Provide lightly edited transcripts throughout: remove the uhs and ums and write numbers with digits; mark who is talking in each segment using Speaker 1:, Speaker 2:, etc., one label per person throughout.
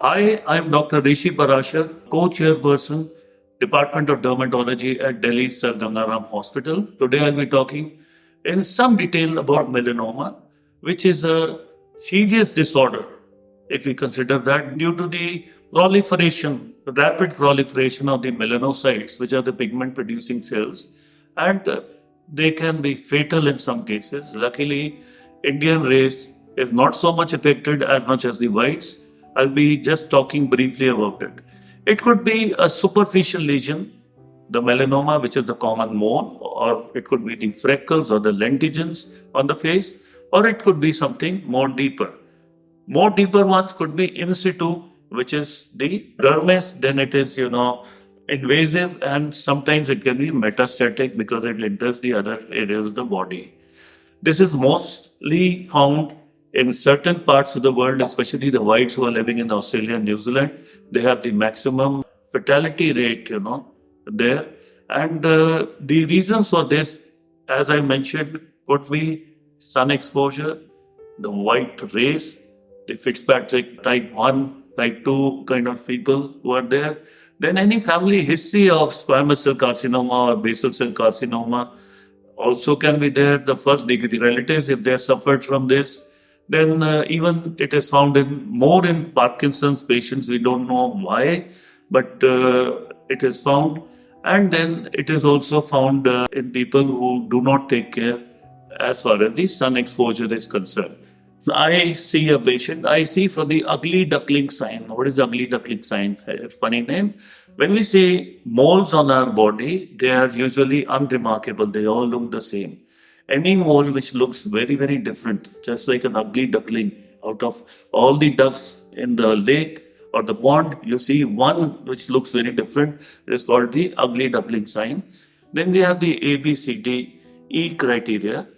Speaker 1: Hi, I'm Dr. Rishi, co-chairperson, Department of Dermatology at Delhi's Sir Gangaram Hospital. Today I'll be talking in some detail about melanoma, which is a serious disorder, if we consider that, due to the rapid proliferation of the melanocytes, which are the pigment producing cells, and they can be fatal in some cases. Luckily, Indian race is not so much affected as much as the whites. I'll be just talking briefly about it. It could be a superficial lesion, the melanoma, which is the common mole, or it could be the freckles or the lentigens on the face, or it could be something more deeper. More deeper ones could be in situ, which is the dermis, then it is, invasive, and sometimes it can be metastatic because it enters the other areas of the body. This is mostly found in certain parts of the world, especially the whites who are living in Australia and New Zealand. They have the maximum fatality rate, there. And the reasons for this, as I mentioned, could be sun exposure, the white race, the Fitzpatrick type 1, type 2 kind of people who are there. Then any family history of squamous cell carcinoma or basal cell carcinoma also can be there. The first degree relatives, if they have suffered from this, then even it is found more in Parkinson's patients. We don't know why, but it is found. And then it is also found in people who do not take care as far as the sun exposure is concerned. I see a patient, I see for the ugly duckling sign. What is ugly duckling sign? It's a funny name. When we say moles on our body, they are usually unremarkable. They all look the same. Any mole which looks very, very different, just like an ugly duckling, out of all the ducks in the lake or the pond, you see one which looks very different. It is called the ugly duckling sign. Then we have the A, B, C, D, E criteria,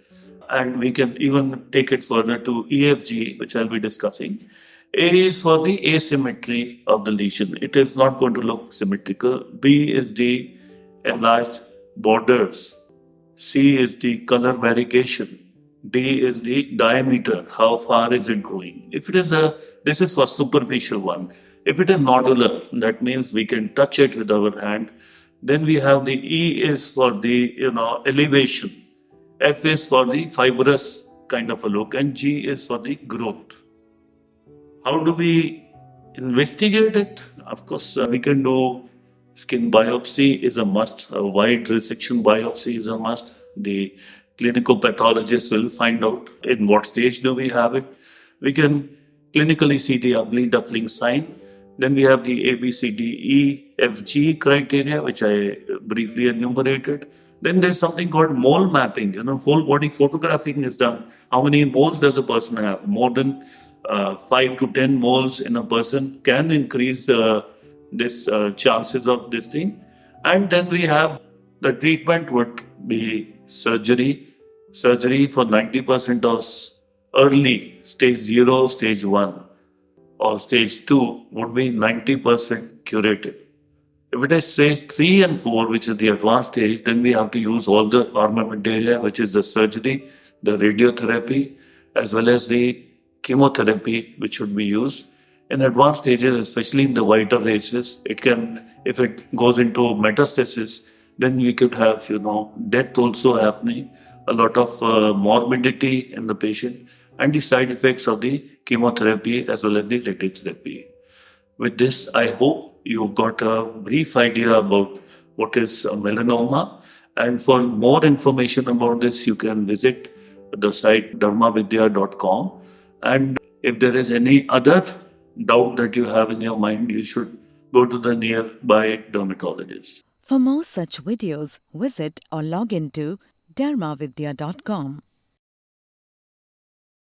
Speaker 1: and we can even take it further to EFG, which I'll be discussing. A is for the asymmetry of the lesion. It is not going to look symmetrical. B is the enlarged borders. C is the color variegation. D is the diameter. How far is it going? This is for superficial one. If it is nodular, that means we can touch it with our hand. Then we have the E is for the, elevation. F is for the fibrous kind of a look, and G is for the growth. How do we investigate it? Of course, we can do skin biopsy is a must. A wide resection biopsy is a must. The clinical pathologist will find out in what stage do we have it. We can clinically see the ugly duckling sign. Then we have the A, B, C, D, E, F, G criteria, which I briefly enumerated. Then there's something called mole mapping. Whole body photographing is done. How many moles does a person have? More than 5 to 10 moles in a person can increase this chances of this thing. And then we have the treatment would be surgery. Surgery for 90% of early stage 0, stage 1 or stage 2 would be 90% curative. If it is stage 3 and 4, which is the advanced stage, then we have to use all the armamentarium, which is the surgery, the radiotherapy, as well as the chemotherapy, which should be used. In advanced stages, especially in the whiter races, if it goes into metastasis, then we could have, death also happening, a lot of morbidity in the patient, and the side effects of the chemotherapy as well as the radiotherapy. With this, I hope you've got a brief idea about what is melanoma. And for more information about this, you can visit the site DermaVidya.com. And if there is any other doubt that you have in your mind, you should go to the nearby dermatologist.
Speaker 2: For more such videos, visit or log into dermavidya.com.